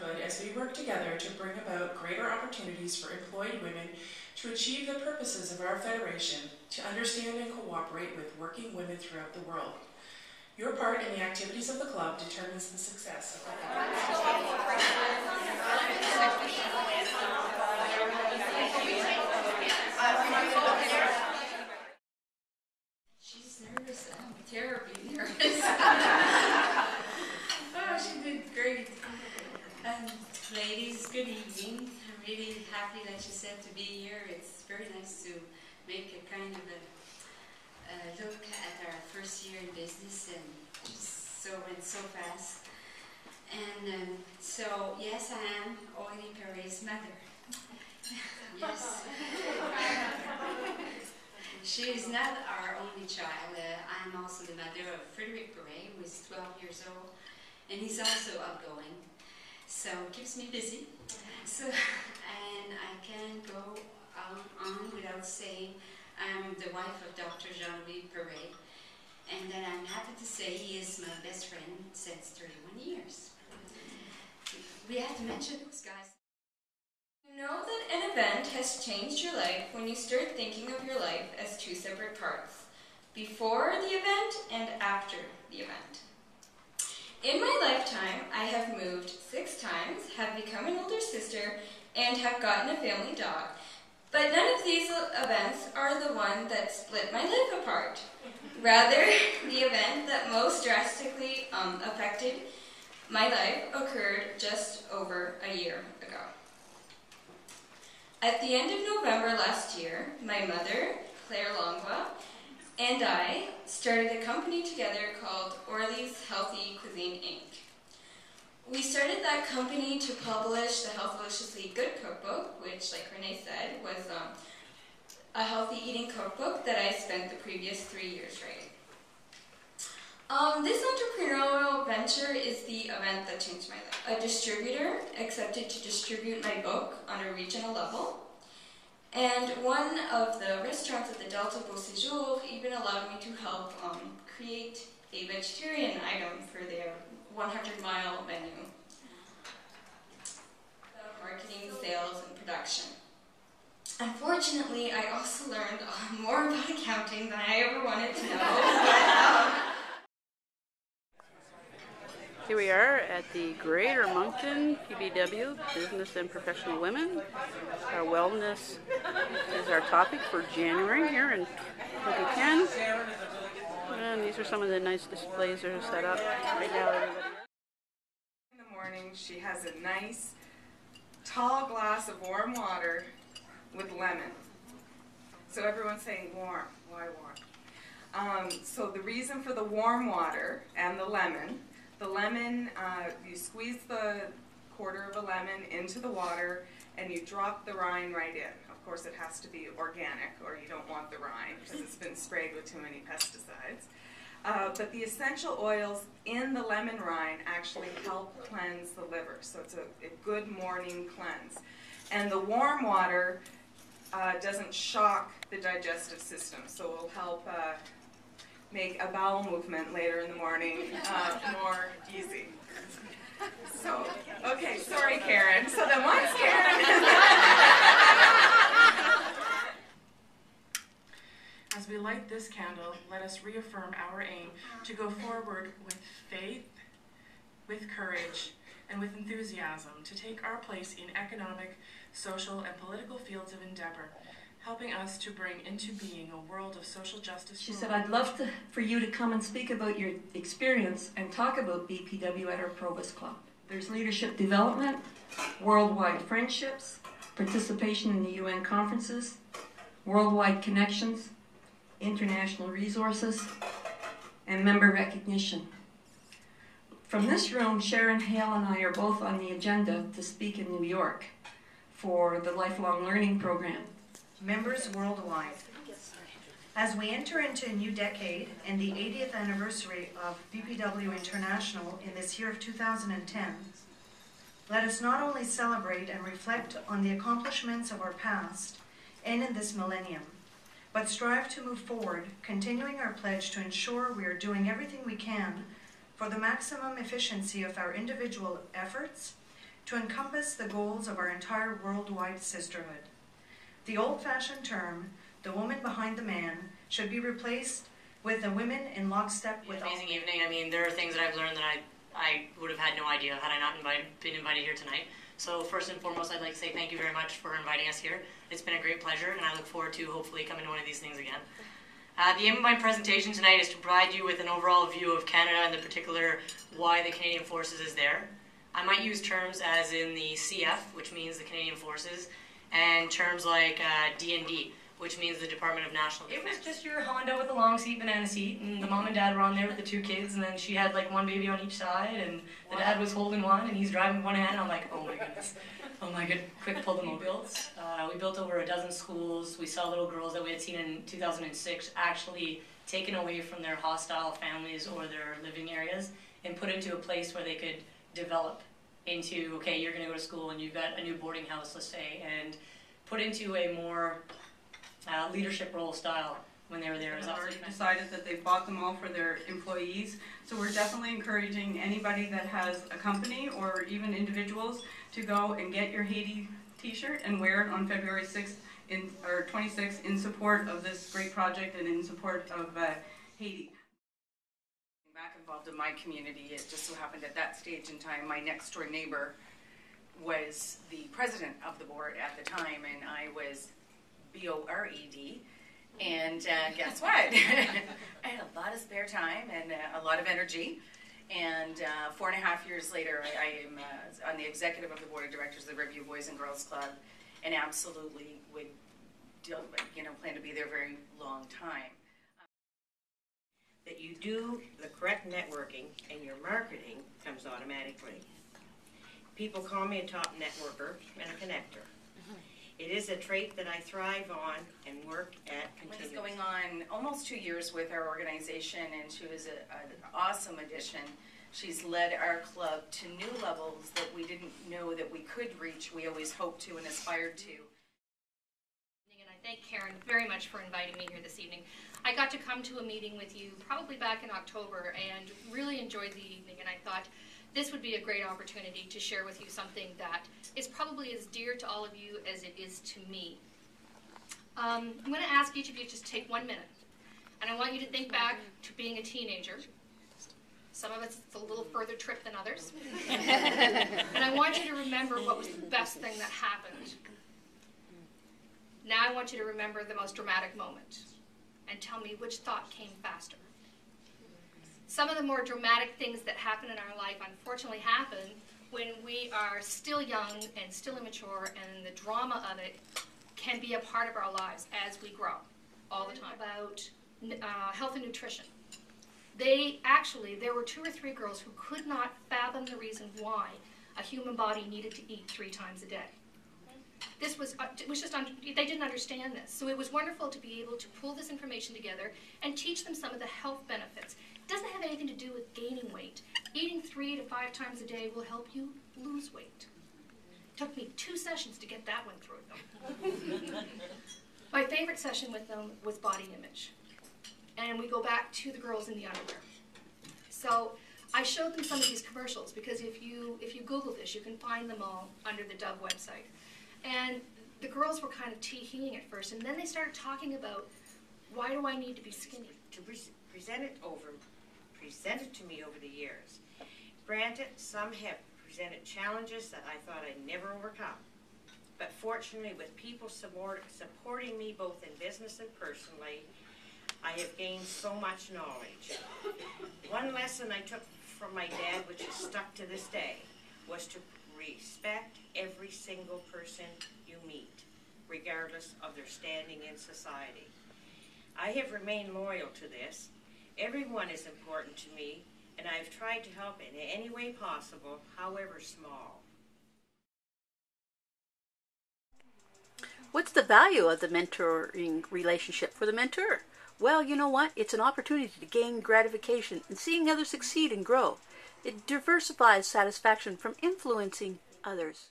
neighborhood as we work together to bring about greater opportunities for employed women to achieve the purposes of our Federation, to understand and cooperate with working women throughout the world. Your part in the activities of the club determines the success of our She's nervous. I'm terribly nervous. Oh, she did great. Ladies, good evening. I'm really happy that you said to be here. It's very nice to make a kind of a look at our first year in business, and just went so fast. And so, yes, I am Aurélie Perret's mother. Yes. She is not our only child. I'm also the mother of Frédéric Perret, who is 12 years old, and he's also outgoing. So it keeps me busy. So, and I can't go on without saying I'm the wife of Dr. Jean-Louis Perret, and that I'm happy to say he is my best friend since 31 years. We have to mention those guys. You know that an event has changed your life when you start thinking of your life as two separate parts, before the event and after the event. In my lifetime, I have moved 6 times, have become an older sister, and have gotten a family dog. But none of these events are the one that split my life apart. Rather, the event that most drastically affected my life occurred just over a year ago. At the end of November last year, my mother, Claire Langlois, and I started a company together called Orly's Healthy Cuisine, Inc. We started that company to publish the Healthfully Good cookbook, which, like Renee said, was a healthy eating cookbook that I spent the previous 3 years writing. This entrepreneurial venture is the event that changed my life. A distributor accepted to distribute my book on a regional level, and one of the restaurants at the Delta Beau Séjour even allowed me to help create a vegetarian item for their 100-mile menu. Marketing, sales, and production. Unfortunately, I also learned more about accounting than I ever wanted to know. Here we are at the Greater Moncton BPW, Business and Professional Women. Our wellness is our topic for January here in 2010. And these are some of the nice displays that are set up right now. Everybody. In the morning, she has a nice, tall glass of warm water with lemon. So everyone's saying warm. Why warm? So the reason for the warm water and the lemon, you squeeze the quarter of a lemon into the water and you drop the rind right in. Of course, it has to be organic or you don't want the rind because it's been sprayed with too many pesticides. But the essential oils in the lemon rind actually help cleanse the liver. So it's a good morning cleanse. And the warm water doesn't shock the digestive system, so it will help make a bowel movement later in the morning more easy. So, okay, sorry Karen. So then once Karen... As we light this candle, let us reaffirm our aim to go forward with faith, with courage, and with enthusiasm to take our place in economic, social, and political fields of endeavor, helping us to bring into being a world of social justice. She said, I'd love for you to come and speak about your experience and talk about BPW at our Provost Club. There's leadership development, worldwide friendships, participation in the UN conferences, worldwide connections, international resources, and member recognition. From this room, Sharon Hale and I are both on the agenda to speak in New York for the Lifelong Learning Program. Members worldwide. As we enter into a new decade and the 80th anniversary of BPW International in this year of 2010, let us not only celebrate and reflect on the accomplishments of our past and in this millennium, but strive to move forward, continuing our pledge to ensure we are doing everything we can for the maximum efficiency of our individual efforts to encompass the goals of our entire worldwide sisterhood. The old-fashioned term, the woman behind the man, should be replaced with the women in lockstep with all. Amazing evening. I mean, there are things that I've learned that I would have had no idea had I not been invited here tonight. So first and foremost, I'd like to say thank you very much for inviting us here. It's been a great pleasure, and I look forward to hopefully coming to one of these things again. The aim of my presentation tonight is to provide you with an overall view of Canada and the particular why the Canadian Forces is there. I might use terms as in the CF, which means the Canadian Forces, and terms like D&D, which means the Department of National Defense. It was just your Honda with the long seat, banana seat, and the mom and dad were on there with the two kids, and then she had like one baby on each side, and the dad was holding one, and he's driving with one hand, and I'm like, oh my goodness. Oh my good, quick pull the mobiles. We built over a dozen schools. We saw little girls that we had seen in 2006 actually taken away from their hostile families or their living areas and put into a place where they could develop into, okay, you're going to go to school and you've got a new boarding house, let's say, and put into a more leadership role style when they were there. They've already decided that they've bought them all for their employees. So we're definitely encouraging anybody that has a company or even individuals to go and get your Haiti t-shirt and wear it on February 6th or 26th in support of this great project and in support of Haiti. Back involved in my community, it just so happened at that stage in time, my next door neighbor was the president of the board at the time, and I was B-O-R-E-D. And guess what? I had a lot of spare time and a lot of energy. And 4.5 years later, I am on the executive of the board of directors of the Review Boys and Girls Club, and absolutely would, plan to be there a very long time. That you do the correct networking and your marketing comes automatically. People call me a top networker and a connector. It is a trait that I thrive on and work at continuously. It's going on almost 2 years with our organization, and she was an awesome addition. She's led our club to new levels that we didn't know that we could reach. We always hoped to and aspired to. And I thank Karen very much for inviting me here this evening. I got to come to a meeting with you probably back in October and really enjoyed the evening, and I thought this would be a great opportunity to share with you something that is probably as dear to all of you as it is to me. I'm going to ask each of you to just take 1 minute, and I want you to think back to being a teenager. Some of us, it's a little further trip than others. And I want you to remember what was the best thing that happened. Now I want you to remember the most dramatic moment, and tell me which thought came faster. Some of the more dramatic things that happen in our life unfortunately happen when we are still young and still immature, and the drama of it can be a part of our lives as we grow all the time. About health and nutrition. There were 2 or 3 girls who could not fathom the reason why a human body needed to eat 3 times a day. This was just, they didn't understand this. So it was wonderful to be able to pull this information together and teach them some of the health benefits. It doesn't have anything to do with gaining weight. Eating 3 to 5 times a day will help you lose weight. It took me 2 sessions to get that one through them. My favorite session with them was body image. And we go back to the girls in the underwear. So I showed them some of these commercials because if you Google this, you can find them all under the Dove website. And the girls were kind of tee-heeing at first, and then they started talking about, why do I need to be skinny? To present it to me over the years. Granted, some have presented challenges that I thought I'd never overcome. But fortunately, with people supporting me both in business and personally, I have gained so much knowledge. One lesson I took from my dad, which has stuck to this day, was to respect every single person you meet, regardless of their standing in society. I have remained loyal to this. Everyone is important to me, and I've tried to help in any way possible, however small. What's the value of the mentoring relationship for the mentor? Well, you know what? It's an opportunity to gain gratification in seeing others succeed and grow. It diversifies satisfaction from influencing others.